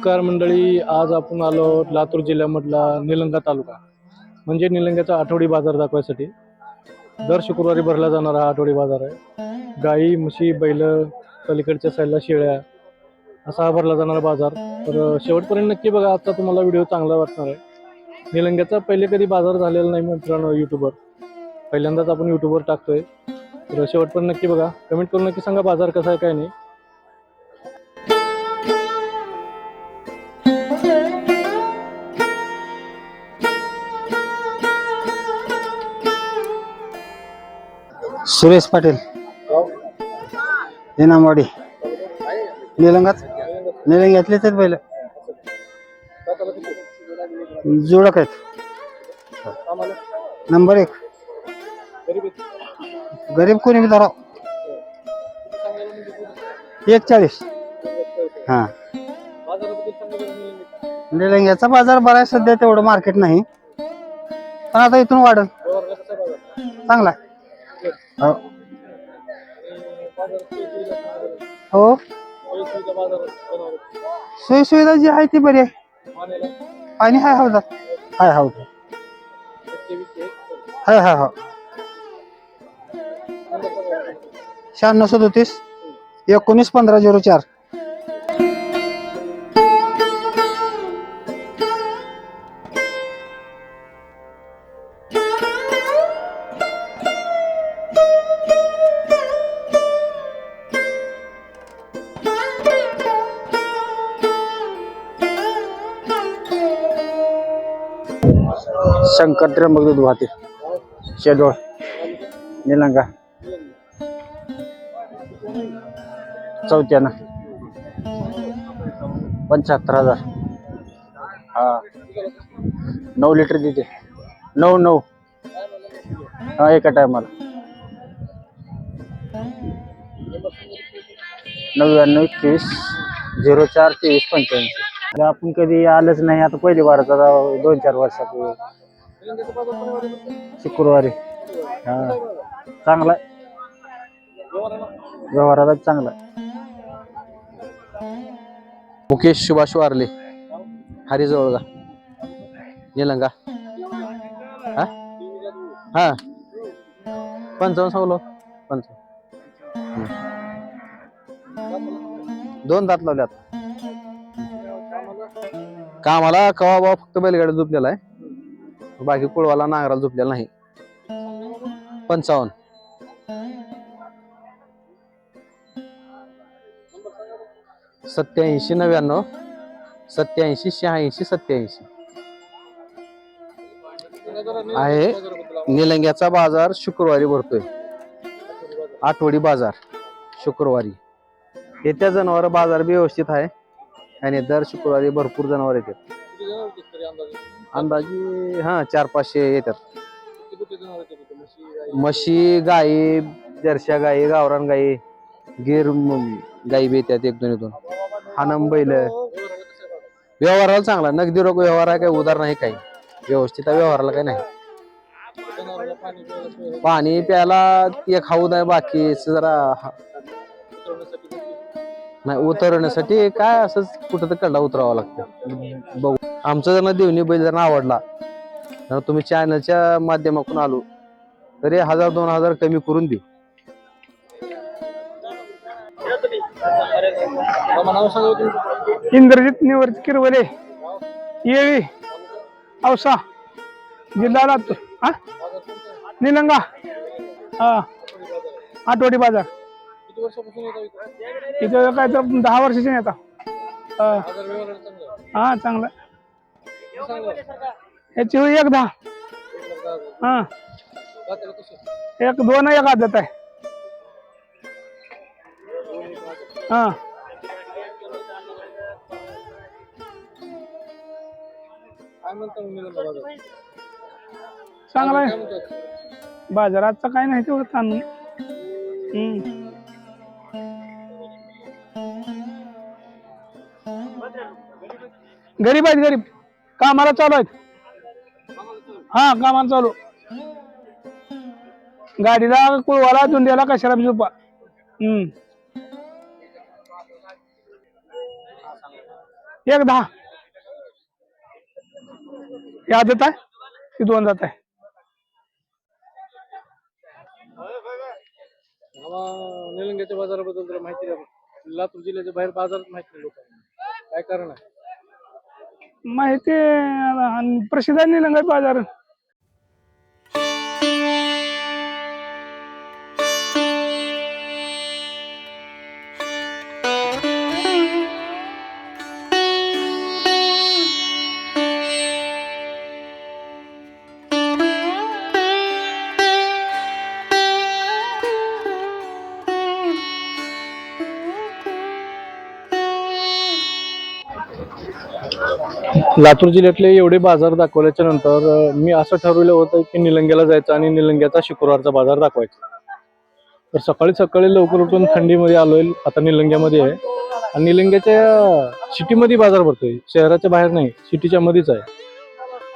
नमस्कार मंडळी, आज आपण आलो लातूर जिल्ह्यामधला निलंगा तालुका म्हणजे निलंग्याचा आठवडी बाजार दाखवायसाठी. दर शुक्रवारी भरला जाणारा हा आठवडी बाजार आहे. गाई, म्हशी, बैल, पलीकडच्या साईडला शेळ्या असा हा भरला जाणारा बाजार. तर शेवटपर्यंत नक्की बघा, आजचा तुम्हाला व्हिडिओ चांगला वाटणार आहे. निलंग्याचा पहिले कधी बाजार झालेला नाही मित्रांनो, यूट्यूबवर पहिल्यांदाच आपण यूट्यूबवर टाकतोय. तर शेवटपर्यंत नक्की बघा, कमेंट करून नक्की सांगा बाजार कसा आहे काय नाही. सुरेश पाटील, इनामवाडी, निलंग्यातलेच आहेत बैल. जोडक आहेत. नंबर 1. गरीब कोणी बी धराव. 140. हा, निलंग्याचा बाजार बरा आहे सध्या, तेवढं मार्केट नाही, पण आता इथून वाढल. चांगला आहे. हो, सोयी सुविधा जी आहे ती बरी आहे. पाणी हाय हौदात, हाय हौद, हाय हाय हो. 9637 191504. शंकर त्र्यंबक दूध वाहते, शेडोळ, निलंगा. 94 75,000. हा, 9 लिटर देते. 9 हा, एका टायमाला. 99 21 04 23 85. आपण कधी आलंच नाही, आता पहिली बाराचा 2-4 वर्षापूर्वी शुक्रवारी. हा, चांगला आहे, व्यवहाराला चांगला आहे. मुकेश सुभाष वारले, हरिजवळगा, निलंगा. हा हा, 55 सांगलो. 55. 2 दात लावल्यात. कामाला कवा बाबा फक्त बैलगाडी झोपलेला आहे, बाकी कुळवाला नांगराला झोपलेला नाही. 55. सत्याऐंशी 99 87 86 87 आहे. निलंग्याचा बाजार शुक्रवारी भरतोय, आठवडी बाजार शुक्रवारी. येत्या जनावर बाजार बी व्यवस्थित आहे आणि दर शुक्रवारी भरपूर जनावर येतात. अंदाजे 400-500 येतात. म्हशी, गाई, जर्शा गाई, गावरान गाई, गिर गाई बी येतात 1-2. हानम बैल. व्यवहाराला चांगला, नगदी रोख व्यवहार आहे, काही उधार नाही, काही व्यवस्थित आहे व्यवहाराला, काही नाही. पाणी प्यायला एक हौद आहे, बाकी जरा नाही. उतरवण्यासाठी काय असंच कुठं तर कडा उतरावा लागतं. बघू, आमचं जर देवणी बैल जर आवडला तर तुम्ही चॅनलच्या माध्यमातून आलो तरी 1000-2000 कमी करून देऊ. इंद्रजित निवर्त किरवले, येळी, औसा, जिल्हा लातूर. हा, निलंगा. हा, आठवडी बाजार. इथं काय तर 10 वर्षाचे नाही आता. हा, चांगला. याची 1-10. हा, 1-2 एक आदत आहे. हा, चांगला आहे बाजाराचा, काय नाही तेवढं ताणून. गरीब आहेत, गरीब कामाला चालू आहेत. हा, कामाला चालू. गाडीला, कुळवाला, धुंड्याला, कशाला बी झोपा. एक 10. ही आदत आहे, ही 2 दात आहे. निलंग्याच्या बाजाराबद्दल जरा माहिती द्या. लातूर जिल्ह्याच्या बाहेर बाजारात माहिती नाही लोकांना, काय कारण आहे? माहिती प्रसिद्ध आहे निलंगा बाजार. लातूर जिल्ह्यातले एवढे बाजार दाखवल्याच्या नंतर मी असं ठरवलं होतं की निलंग्याला जायचं आणि निलंग्याचा शुक्रवारचा बाजार दाखवायचा. तर सकाळी सकाळी लवकर उठून थंडीमध्ये आलोय आता निलंग्यामध्ये आहे. आणि निलंग्याच्या सिटीमध्ये बाजार भरतोय, शहराच्या बाहेर नाही, सिटीच्या मध्येच आहे.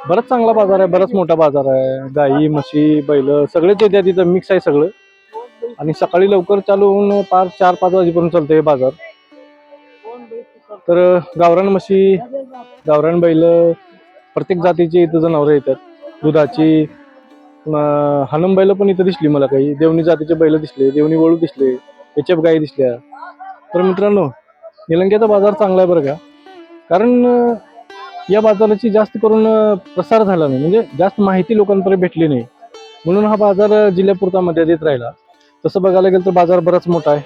बराच चांगला बाजार आहे, बराच मोठा बाजार आहे. गाई म्हशी बैल सगळेच येतात तिथं, मिक्स आहे सगळं. आणि सकाळी लवकर चालू होऊन पार 4-5 वाजेपर्यंत चालतं हे बाजार. तर गावरान म्हशी, गावरान बैल, प्रत्येक जातीची इथं जनावरं येतात. दुधाची हानम बैल पण इथं दिसली मला, काही देवणी जातीचे बैल दिसले, देवणी वळू दिसले, एचएफ गाई दिसल्या. तर मित्रांनो, निलंग्याचा बाजार चांगला आहे बरं का. कारण या बाजाराची जास्त करून प्रसार झाला नाही, म्हणजे जास्त माहिती लोकांपर्यंत भेटली नाही, म्हणून हा बाजार जिल्ह्यापुरता मर्यादित राहिला. तसं बघायला गेलं तर बाजार बराच मोठा आहे.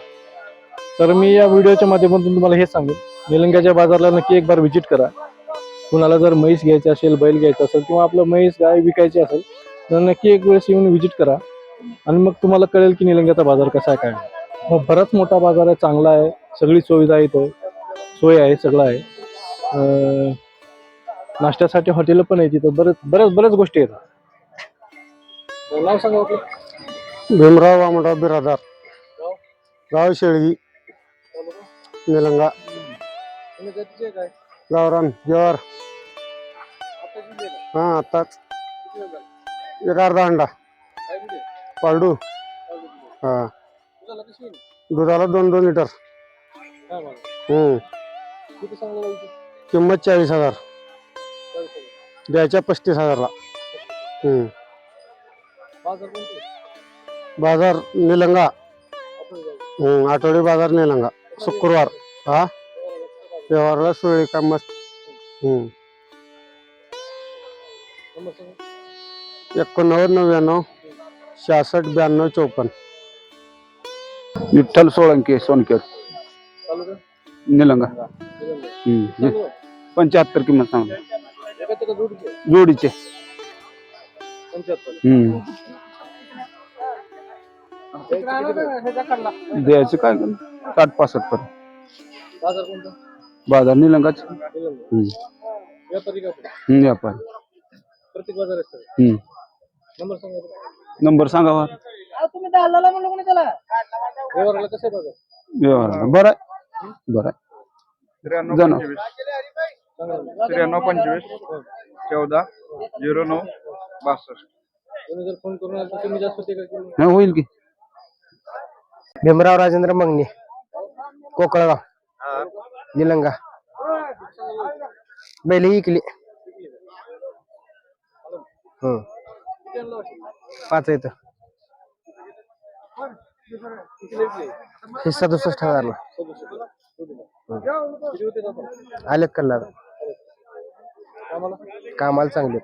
तर मी या व्हिडिओच्या माध्यमातून तुम्हाला हे सांगेन, निलंग्याच्या बाजारला नक्की एक बार व्हिजिट करा. कुणाला जर म्हैस घ्यायची असेल, बैल घ्यायचा असेल किंवा आपलं म्हैस गाय विकायची असेल तर नक्की एक वेळेस येऊन व्हिजिट करा. आणि मग तुम्हाला कळेल की निलंग्याचा बाजार कसा आहे, काय आहे. बराच मोठा बाजार आहे, चांगला आहे, सगळी सुविधा इथं सोय आहे, सगळं आहे. नाश्त्यासाठी हॉटेल पण आहे तिथं, बऱ्याच गोष्टी आहेत. नाव सांगा आपलं. भीमराव वामनराव बिरादार, गाव शेळगी, निलंगा. काय गावरान जवार. हा आताच एक अर्धा अंडा पालडू. हा दुधाला 2-2 लिटर. किंमत 40,000, द्यायच्या 35,000ला. बाजार निलंगा. आठवडी बाजार निलंगा शुक्रवार. हा व्यवहारला सोयी कामात. 89 66 92 54. विठ्ठल सोळंके सोनकर निलंगा. 75 किंमत सांगतो जोडीचे. द्यायचं काय 60-65 पर्यंत. बाजार निलंगाच. व्यापारी. नंबर सांगा. व्यवहार बरं आहे. 93 25 14 09 62. होईल की. भीमराव राजेंद्र मंगणे, कोकळगाव, निलंगा. बैल इकली. 5 येत. हे 67,000ला आलेत कल्ला. कामाला चांगले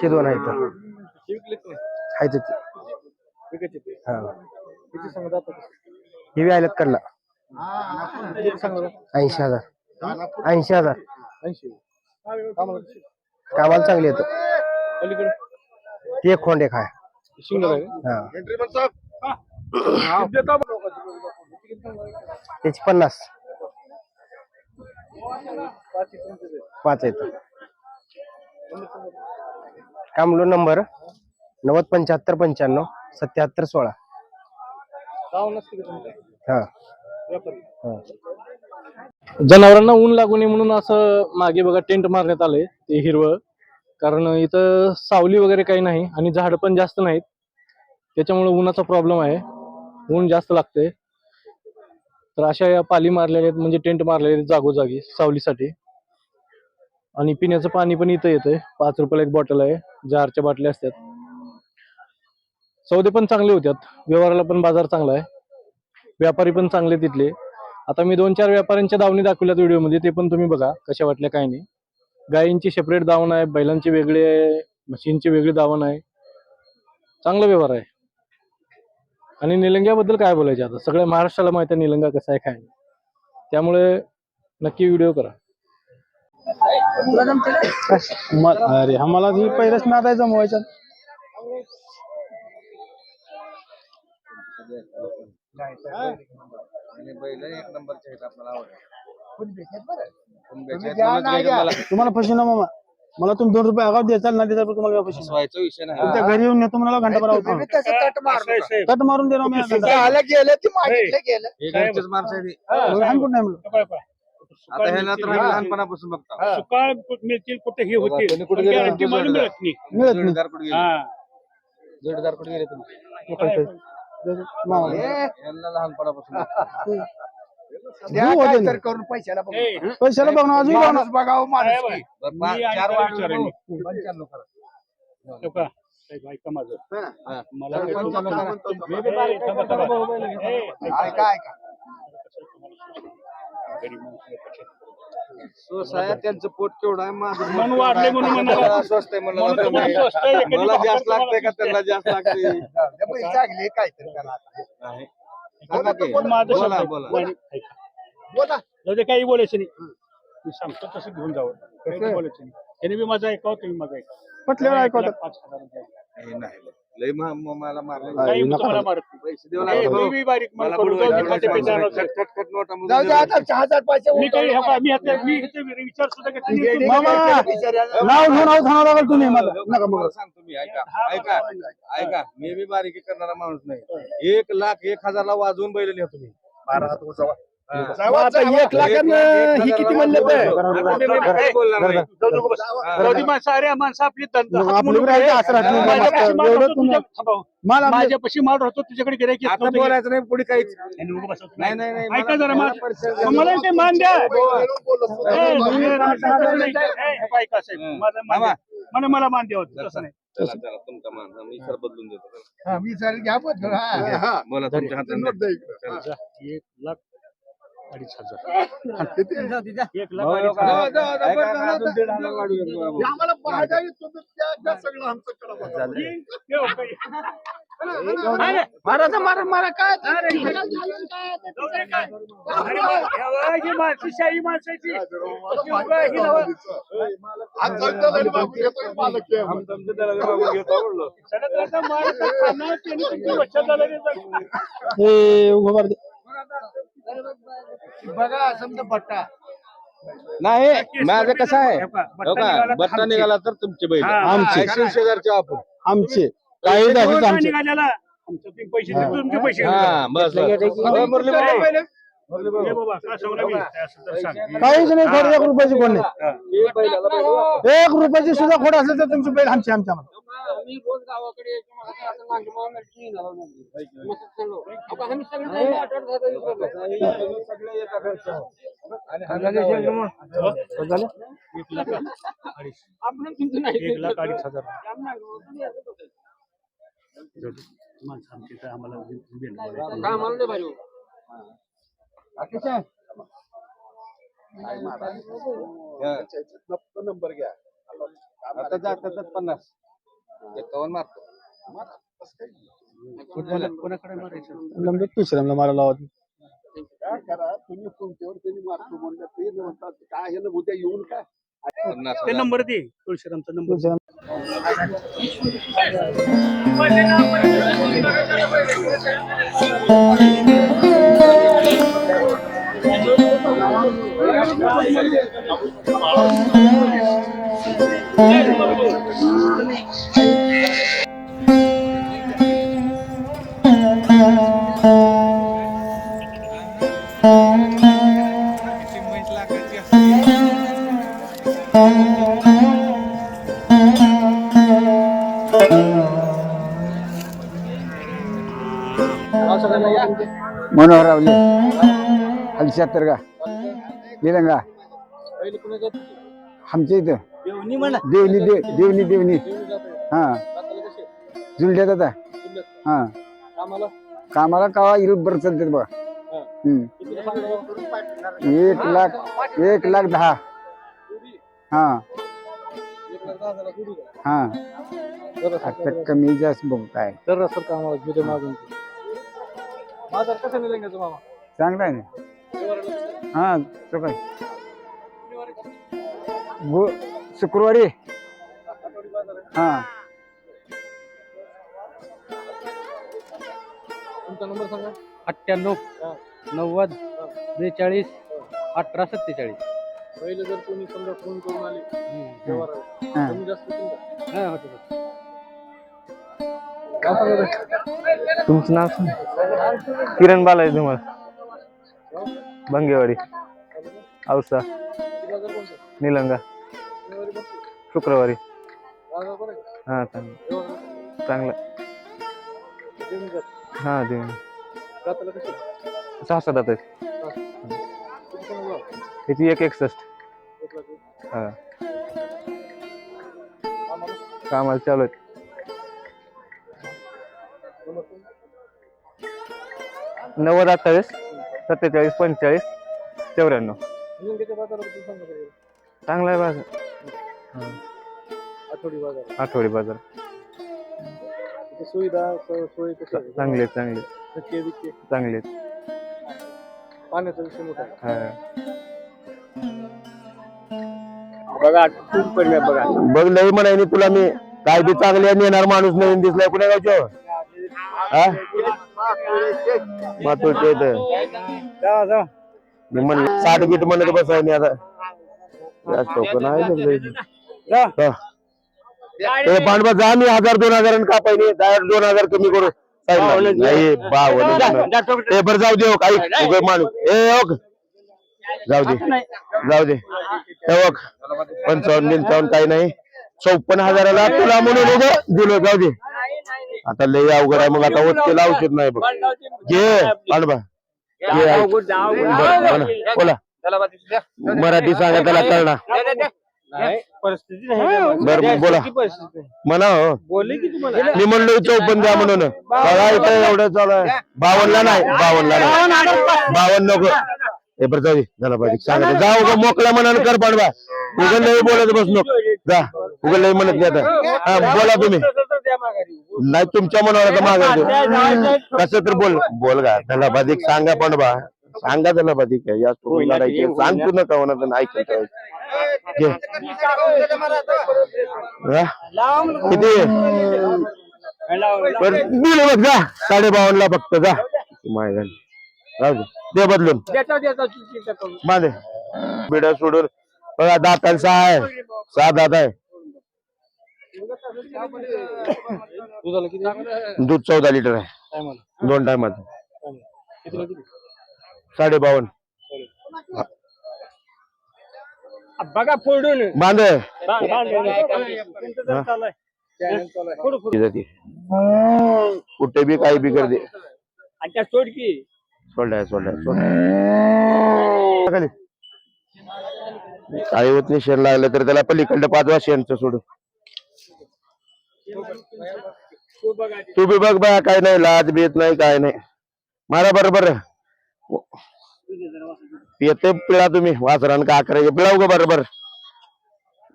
हे 2 आहेत. हे बी आलेत कल्ला. 80,000. 80,000 कामाला चांगले येत. ते खोंड एक आहे. त्याची 50. 5 येत. कामलो नंबर 90 75 95 77 16. जनावरांना ऊन लागू नये म्हणून असं मागे बघा टेंट मारण्यात आलंय, ते हिरवं. कारण इथं सावली वगैरे काही नाही आणि झाड पण जास्त नाहीत, त्याच्यामुळे उन्हाचा प्रॉब्लेम आहे, ऊन जास्त लागते. तर अशा या पाली मारलेल्या आहेत, म्हणजे टेंट मारलेले आहेत जागोजागी सावलीसाठी. आणि पिण्याचं पाणी पण इथं येतंय. 5 रुपयाला एक बॉटल आहे, जारच्या बाटल्या असतात. सौदे पण चांगले होत्यात, व्यवहाराला पण बाजार चांगला आहे, व्यापारी पण चांगले तिथले. आता मी 2-4 व्यापाऱ्यांच्या दावणी दाखवल्यात व्हिडिओमध्ये, ते पण तुम्ही बघा कशा वाटल्या काय नाही. गायींची सेपरेट दावण आहे, बैलांची वेगळी आहे, म्हशींची वेगळी दावण आहे. चांगला व्यवहार आहे. आणि निलंग्याबद्दल काय बोलायचे, आता सगळ्या महाराष्ट्राला माहिती आहे निलंगा कसा आहे काय नाही. त्यामुळे नक्की व्हिडिओ करा. अरे आम्हाला ती पहिलेच नादाय जमवायचा. तुम्हाला फशी ना मामा, मला तुम्ही 2 रुपये आगाव द्याचाल ना द्याचा तुम्हाला फशी विषय नाही. तुमच्या घरी येऊन नेतो मला घंटा भराव तट मारून देणार मी आता ह्याला तर आम्ही लहानपणापासून बघतो. सुकाळ मिळतील कुठे हे होतील पण guarantee मला मिळत नाही. जोडीदार कुठे गेले? हा. जोडीदार कुठे गेले तुम्ही? यांना लहानपणापासून बघतो. करून पैशाला पैशाला बघणार अजून बघणार. बघावं माणूस बरं, चार वाढलो. 95 करा. ऐका माझं हा. मला तर काय 95 करा. तुम्हाला- ऐका. गरीब माणसं कशात- स्वस्त आहे, त्यांचं पोट केवढं आहे, माझं पोट मन केवढं वाढलंय आहे. म्हणून मला म्हणाला. स्वस्त आहे म्हणलं म्हणून जातं तुम्हाला नाही. स्वस्त आहे, एखादी मला भाकर जास्त लागतंय का तुम्हाला- त्यांना जास्त लागते नाही. सांगा की. पण माझं बोला शब्द- बोला. नाही, ऐका. जाऊ दे, काही बोलायचं नाही. मी सांगतो तसं घेऊन जावं, काही बोलायचं नाही. त्याने बी माझा ऐकावं, तुम्ही माझा ऐका. पटल्यावर ऐकवतात. 5,000 द्या. हे नाही लय मला मारलं. काही तुम्हाला मारत नाही. पैसे देऊ ए, लागले मी भाऊ. बी बारीक मला मला करू बुडवायचे जाऊ दे, खाते पैसे पिते मारले. आणू. खट नोटा मी काही विचार सुद्धा घेत नाही. मामा नाव घेऊन थांबा लागेल तुम्ही मला नका मग. मला सांगतो मी, ऐका मी बी बारीकी करणारा माणूस नाही. 1,01,000 ला वाजवून बैल नेतो तुम्ही. आता 1 लाखानं ही किती म्हणले तर जाऊ दे, माणसं अरे माणसं आपली आपली राहायचं असं राहत नाही. माझ्यापाशी माल एवढं राहतो तुम्ही- तुझ्या- मला आपले- माझ्यापाशी माल राहतो तुझ्याकडे गिऱ्हाईक येत आता नव्हतं. बोलायचं नाही पुढे काहीच. आणि उभं बसवतो. नाही नाही नाही ऐका जरा मला मान. परिचय मला ते मान द्या. हो. ऐका साहेब, मला मान द्या. मला मान द्यावं तसं नाही. चला चला तुमचा मान मी सर बदलून देतो. बोला तुमच्या हातात द्या. 1,02,5,000 1,02,5,000 अजून 1,500 वाढवू देतो. माणसाची माणसाची हे उभं मार दे. बघा समजा पट्टा नाही माझं कसं आहे हो का, बट्टा निघाला तर तुमचे बैल आमचे. 80,000 आपण. आमचे काही झाले आमचे निघाल्याला आमचं तुम्ही पैसे देतो, तुमचे पैसे हा बस मुरली हे बाबा, का सांगू मी? असं तर सांग. काहीच नाही. थोडं 1 रुपयाची कोण नाही. 1 रुपयाची सुद्धा खोड असेल तर तुमची बैल आमची आमच्या एक लाख 2,500 माणसं आमची तर आम्हाला नंबर घ्या आता जातात 50 51 मारतो. कोणाकडे मारायचं? नंबर दुसऱ्यांना मारा लावत. ते नंबर दे, तुळशीरामचा नंबर. मनोहर रावले. 75 का निलंगा बैल कुणाच्या आमच्या इथं देवणी म्हणा देवणी देवणी देवणी हा दाताला कसे जुलड्यात आता किल्ल्यात हा कामाला कामाला कावा येईल बरं चालते बघा हम्म. कितीला सांगता? 1,10,000 हा 1,10,000 जोडी का? हा जरा आता सरकार कमी जास्त बघू काय जरा सरकार आम्हाला जुदे मागून बाजार कसा निलंग्याचा मामा चांगला आहे ना हा तो काय शुक्रवारी हा तुमचा नंबर सांगा 98 90 42 18 47. पहिले जर कोणी समजा फोन करून आले व्यवहाराला हा. कमी जास्त होतील का? हा होते काय सांगत तुमचं नाव किरण बालाजी तुम्हाला बंगेवाडी औसा बाजार कोणता निलंगा शनिवारी बसतो शुक्रवारी बाजार बरं आहे का? हा चांगलं व्यवहार चांगलं देऊन जात हा देऊन दाताला कसे 6-7 आहेत किती कोणाला त्याची 161. 1,00,000 हा आम्हाला कामाला चालू आहेत. नंबर कोण? 90 28 47 45 94. निलंग्याच्या बाजाराबद्दल सांगा बरं. चांगला आहे बाजार. आठवडी बाजार आठवडी बाजार तिथे सुविधा सोयी कशी आहे? चांगले चांगले धक्के बिक्के चांगले पाण्याचा विषय मोठा आहे बघा खूप पडले बघा बघ लई म्हणाय तुला मी काय बी चांगले नेणार माणूस नवीन दिसलाय कुणा गावच्या मातुरच्या इथं मी म्हणलं 60 बीट म्हणत बसाय नाही आता जास्त टोकन आहे ते पांडवा जा मी 1000-2000 कापाय नाही 2000 कमी करू नाही 52 ते बरं जाऊ दे हो काही उगा माणूस जाऊ दे हे बघ 55 काही नाही 54,000ला तुला म्हणून दिलो जाऊ दे आता लय अवघड आहे मग आता ओटकेला औषध नाही बघ घे पांडवा बोला मराठी सांगा त्याला कळणार परिस्थिती बरं बोला म्हणा हो मी म्हणलो 54 द्या म्हणून बघा इथं एवढं चालू आहे 52ला नाही 52 नको हे बरं जाऊ दे झाला पाहिजे सांगा जाऊ का मोकळ्या मनानं कर पांडवा उगल लई बोलत बस नको जा उगल लई म्हणत नाही आता हा बोला तुम्ही नाही तुमच्या मनावर आता मागायचं कसं तर बोल का त्याला बाधिक सांगा पांडवा सांगा त्याला बाधिक या लढायचे सांगतो नका होणार ऐकत किती दिले बघ जा 52ला फक्त जा माय झाली राहू दे दे बदलून बांधे बिड्या सोडून बघा दाताला 6 आहे 6 दात आहे दुधाला किती दूध 14 लिटर आहे टायमाला 2 टायमाचं कितीला किती 52 बघा फोडून बांधे चॅनल कुठे बी काही बी करते आणि त्या सोड की सोडलाय खाली काही होत नाही शेण लागलं तर त्याला पलीकडलं 5 वर्षांचं सोडून तू बी बघ बा काय नाही लाज बीत नाही काय नाही मारा बरोबर येते पिळा तुम्ही वासरान का करायचे पिळाव ग बरोबर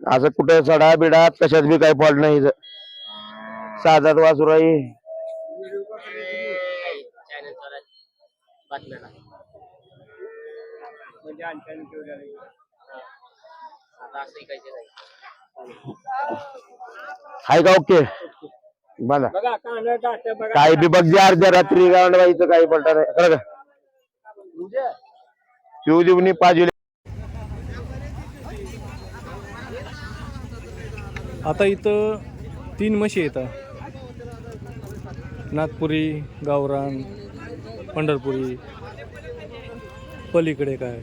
असं कुठे सडा बिडा कशात बी काही फॉल्ट नाही साधात वासुराई हाय का ओके बघा काय बी बघ जे अर्ध्या रात्री गावंडवाईचं काही पलटा नाही खरं का शिव देवनी पाजले आता इथं 3 म्हशी येतात नागपुरी गावरान पंढरपुरी पलीकडे काय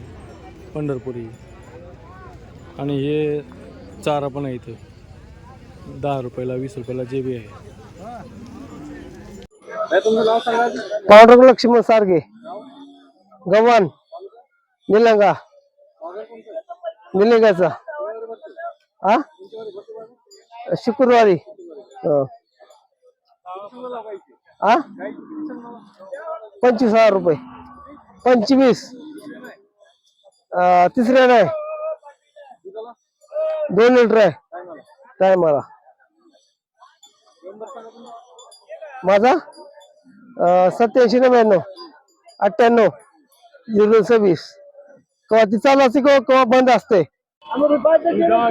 पंढरपुरी आणि हे चारा पण आहे इथे 10 रुपयाला 20 रुपयाला जे बी आहे. तुमचं नाव सांगा. पांडुरंग लक्ष्मण सारखे गव्हाण निलंगा निलंगाचा हा शुक्रवारी हा 25,000 रुपये 25 तिसऱ्या नाही 2 लिटर आहे टायमाला माझा 8799 98 026 केव्हा ती चालू असते केव्हा बंद असते.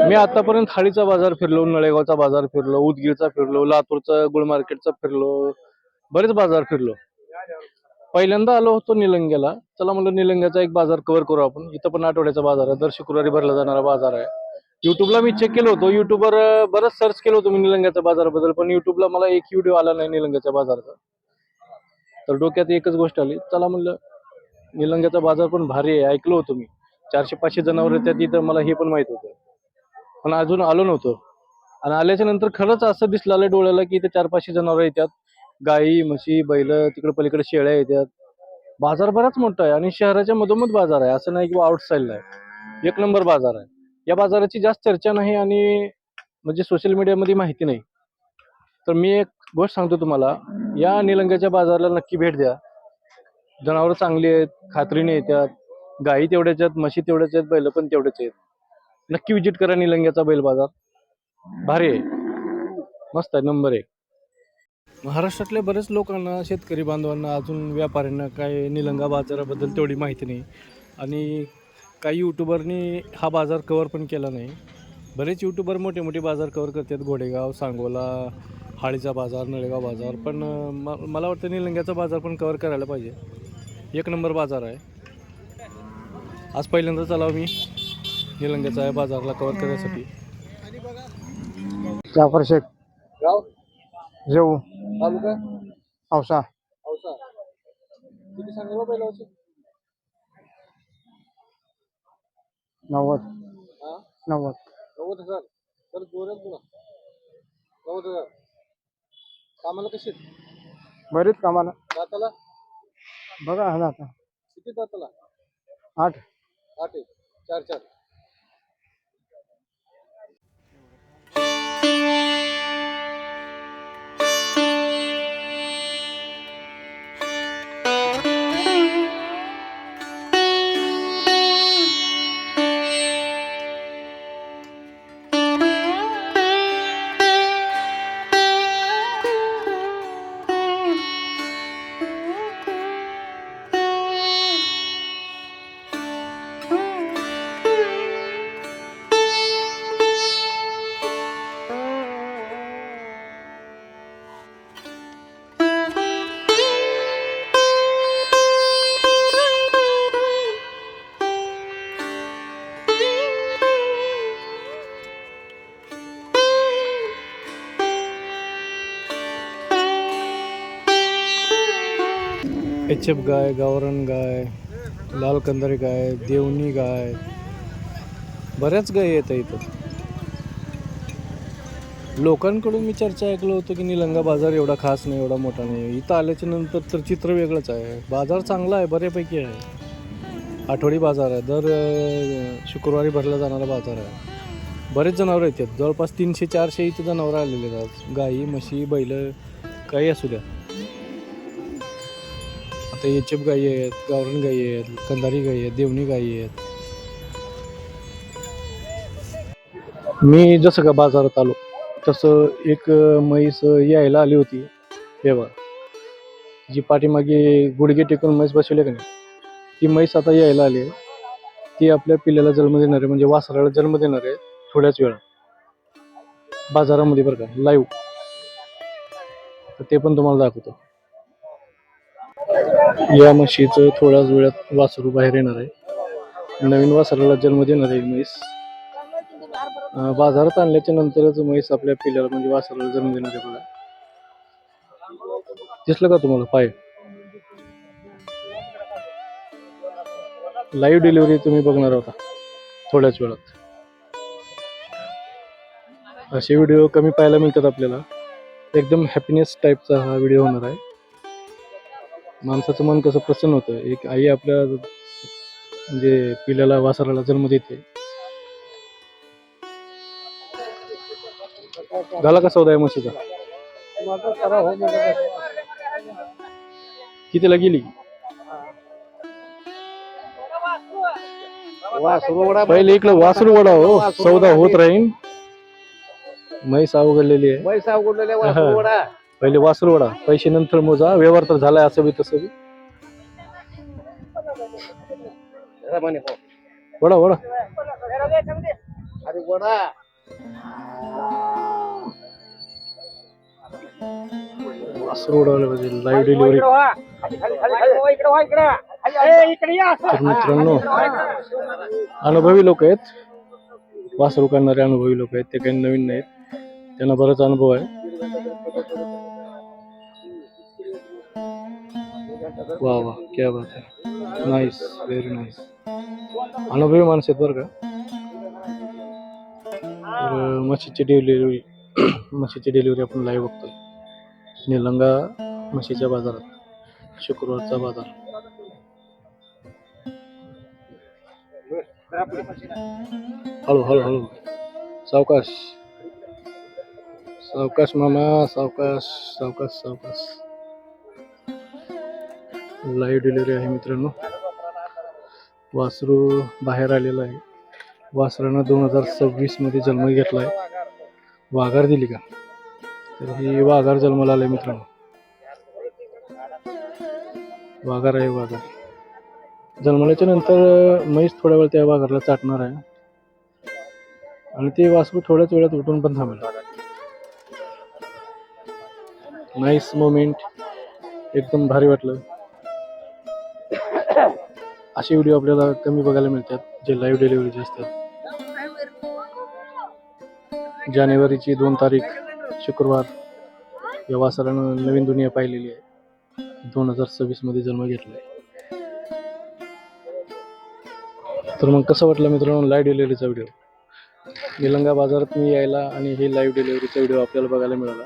मी आतापर्यंत हाळीचा बाजार फिरलो, नळेगावचा बाजार फिरलो, उदगीरचा फिरलो, लातूरचा गुळ मार्केटचा फिरलो, बरेच बाजार फिरलो. पहिल्यांदा आलो होतो निलंग्याला. चला म्हणलं निलंग्याचा एक बाजार कव्हर करू आपण. इथं पण आठवड्याचा बाजार आहे, दर शुक्रवारी भरला जाणारा बाजार आहे. युट्यूबला मी चेक केलं होतं, युट्यूबवर बरंच सर्च केलं होतं मी निलंग्याच्या बाजाराबद्दल, पण युट्यूबला मला एक व्हिडिओ आला नाही निलंग्याच्या बाजाराचा. तर डोक्यात एकच गोष्ट आली, चला म्हणलं निलंग्याचा बाजार पण भारी आहे, ऐकलं होतं मी. 400-500 जनावर येतात तिथं, मला हे पण माहित होतं, पण अजून आलो नव्हतो. आणि आल्याच्या नंतर खरंच असं दिसलं डोळ्याला की इथे 400-500 जनावर येतात, गाई म्हशी बैल, तिकडे पलीकडे शेळ्या येतात. बाजार बराच मोठा आहे आणि शहराच्या मधोमध बाजार आहे, असं नाही की आउटसाईडला आहे. एक नंबर बाजार आहे. या बाजाराची जास्त चर्चा नाही आणि म्हणजे सोशल मीडियामध्ये माहिती नाही. तर मी एक गोष्ट सांगतो तुम्हाला, या निलंग्याच्या बाजाराला नक्की भेट द्या. जनावरं चांगली आहेत, खात्रीने येतात, गाई तेवढ्याच आहेत, म्हशी तेवढ्याच आहेत, बैल पण तेवढेच आहेत. नक्की विजिट करा निलंग्याचा बैल बाजार, भारी आहे, मस्त आहे, नंबर 1. महाराष्ट्रातल्या बरेच लोकांना, शेतकरी बांधवांना, अजून व्यापाऱ्यांना काय निलंगा बाजाराबद्दल तेवढी माहिती नाही आणि काही यूट्यूबरनी हा बाजार कव्हर पण केला नाही. बरेच यूट्यूबर मोठे मोठे बाजार कव्हर करतात, घोडेगाव, सांगोला, हाळीचा बाजार, नळेगाव बाजार, पण मला वाटतं निलंग्याचा बाजार पण कव्हर करायला पाहिजे. एक नंबर बाजार आहे. आज पहिल्यांदा चला मी निलंग्याचा बाजारला कव्हर करण्यासाठी. जाफर शेख गाव जेऊ तालुका औसा औसा. किती सांगा पहिला 90 हा 90 90,000. तर जोरात तुला 90,000. कामाला कशी बरीच कामाला दाताला बघा हा आता किती दाताला? 8 8 आहे, 4-4. एच.एफ. गाय, गावरान गाय, लाल कंदारी गाय, देवणी गाय, बऱ्याच गाय येतात इथं. लोकांकडून मी चर्चा ऐकलं होतं की निलंगा बाजार एवढा खास नाही, एवढा मोठा नाही. इथं आल्याच्या नंतर तर चित्र वेगळंच आहे. बाजार चांगला आहे, बऱ्यापैकी आहे. आठवडी बाजार आहे, दर शुक्रवारी भरला जाणारा बाजार आहे. बरेच जनावरं येतात, जवळपास 300-400 इथं जनावरं आलेले आहेत. गाई म्हशी बैल काही असू द्या. आता एच.एफ. गाई आहेत, गावरान गाई आहेत, कंदारी गाई आहेत, देवणी गाई आहेत. मी जसं का बाजारात आलो तसं एक म्हैस यायला आली होती तेव्हा, जी पाठीमागे गुडघे टेकून म्हैस बसवली का नाही, ती म्हैस आता यायला आली आहे. ती आपल्या पिल्ल्याला जन्म देणार आहे, म्हणजे वासराला जन्म देणार आहे थोड्याच वेळा बाजारामध्ये, बरं का, लाईव्ह. तर ते पण तुम्हाला दाखवतो. या म्हशीचं थोड्याच वेळात वासरू बाहेर येणार आहे. नवीन वासराला जन्म देणार आहे म्हैस. बाजारात आणल्याच्या नंतरच म्हैस आपल्या पिल्ल्याला म्हणजे वासराला जन्म देणार आहे. बघा, दिसलं का तुम्हाला पाय? लाईव्ह डिलिव्हरी तुम्ही बघणार होता थोड्याच वेळात. असे व्हिडिओ कमी पाहायला मिळतात आपल्याला. एकदम हॅपीनेस टाईपचा हा व्हिडिओ होणार आहे. माणसाचं मन कसं प्रसन्न होतं. एक आई आपल्या म्हणजे पिल्याला वासराला जन्म देते. झाला का सौदा आहे म्हशीचा? कितीला गेली? पहिले इकडे वासरू वडा हो, सौदा होत राहीन. म्हैस अवघडलेली आहे. पहिले वासरू वडा, पैसे नंतर मोजा. व्यवहार तर झालाय असं बी तसं बी. वडा वडा वासरू वडावलं पाहिजे. Live delivery. तर मित्रांनो, अनुभवी लोक आहेत, वासरू करणारे अनुभवी लोक आहेत. ते काही नवीन नाहीत, त्यांना बराच अनुभव आहे. वा वा, क्या बात आहे. Nice, very nice. अनुभवी माणसं आहेत बरं का. तर म्हशीची डिलिव्हरी आपण लाईव्ह बघतोय. निलंगा म्हशीच्या बाजारात शुक्रवारचा बाजार. हळू हळू हळू, सावकाश सावकाश मामा, सावकाश सावकाश सावकाश. लाईव्ह डिलिव्हरी आहे मित्रांनो. वासरू बाहेर आलेलं आहे. वासरानं 2026 मध्ये जन्म घेतलाय. वाघार दिली का? तर ही वाघार जन्माला आलंय मित्रांनो. वाघार आहे, वाघार. जन्मल्याच्या नंतर म्हैस थोड्या वेळ त्या वाघारला चाटणार आहे आणि ते वासरू थोड्याच वेळात उठून पण थांबेल. नाईस मोमेंट, एकदम भारी वाटलं. असे व्हिडिओ आपल्याला कमी बघायला मिळतात जे लाईव्ह डिलिव्हरीचे असतात. जानेवारीची 2 तारीख शुक्रवार या वासरानं नवीन दुनिया पाहिलेली आहे. 2026 मध्ये जन्म घेतलाय. तर मग कसं वाटलं मित्रांनो लाईव्ह डिलिव्हरीचा व्हिडिओ? निलंगा बाजारात मी यायला आणि हे लाईव्ह डिलिव्हरीचा व्हिडिओ आपल्याला बघायला मिळाला.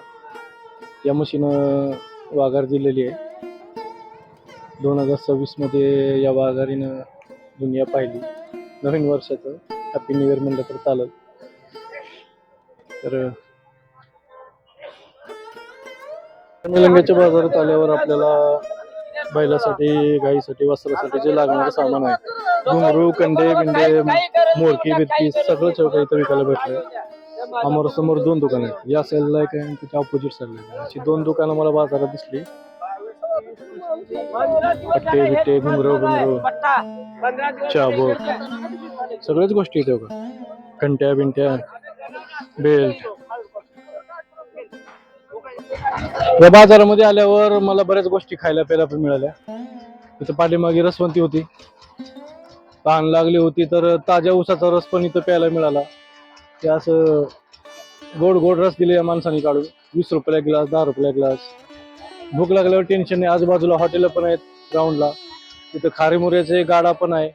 या म्हशीनं वाघार दिलेली आहे. 2026 मध्ये या वाघारीनं दुनिया पाहिली. नवीन वर्षाचं हॅपी न्यू इयर म्हणलं तर चालेल. तर निलंग्याच्या बाजारात आल्यावर आपल्याला बैलासाठी, गाईसाठी, वस्त्रासाठी जे लागणारं सामान आहे, घुंगरू, कंडे बिंडे, मोरकी बिरकी सगळं काही इथं विकायला भेटलं. समोर 2 दुकानं आहेत. या साईडला एक आहे आणि त्याच्या ऑपोजिट साईडला आहे. अशी 2 दुकानं मला बाजारात दिसली. पट्टे बिट्टे, घुंगरू चाबूक सगळ्याच गोष्टी येते बघा. घंट्या बिंट्या, बेल्ट. या बाजारामध्ये आल्यावर मला बऱ्याच गोष्टी खायला प्यायला पण मिळाल्या. इथं पाठीमागे रसवंती होती, तहान लागली होती तर ताज्या ऊसाचा रस पण इथं प्यायला मिळाला. ते असं गोड गोड रस दिले या माणसाने काढून. 20 रुपयाला ग्लास, 10 रुपयाला ग्लास. भूक लागल्यावर टेन्शन नाही. आजूबाजूला हॉटेल पण आहेत ग्राउंडला. इथं खारीमुऱ्याचे गाडा पण आहे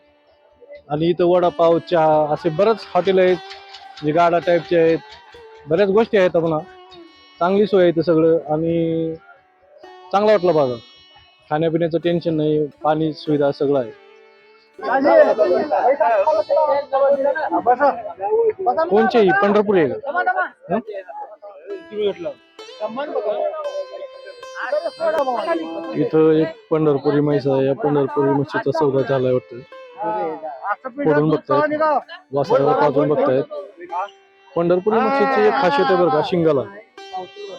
आणि इथं वडापाव, चहा असे बरेच हॉटेल आहेत जे गाडा टाईपचे आहेत. बऱ्याच गोष्टी आहेत. आपण चांगली सोय आहे इथं सगळं आणि चांगला वाटला बाजार. खाण्यापिण्याचं टेन्शन नाही, पाणी सुविधा सगळं आहे. कोणची ही पंढरपूर आहे का? इथं एक पंढरपुरी म्हैस आहे. या पंढरपुरी म्हशीचा सौदा झालाय वाटतं. फोडून बघतायत, वासराला पाजून बघतायत. पंढरपुरी म्हशीची एक खासियत आहे बरं का, शिंगाला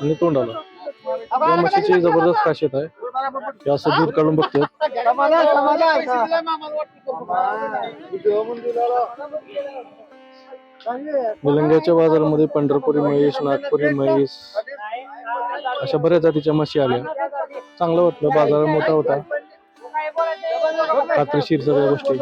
आणि तोंडाला. या म्हशीची जबरदस्त खासियत आहे. हे असं दूध काढून बघतात. निलंग्याच्या बाजारामध्ये पंढरपुरी म्हैस, नागपुरी म्हैस अशा बऱ्याच जातीच्या म्हशी आल्या. चांगलं वाटलं. बाजार मोठा होता, खात्रीशीर सगळ्या गोष्टी.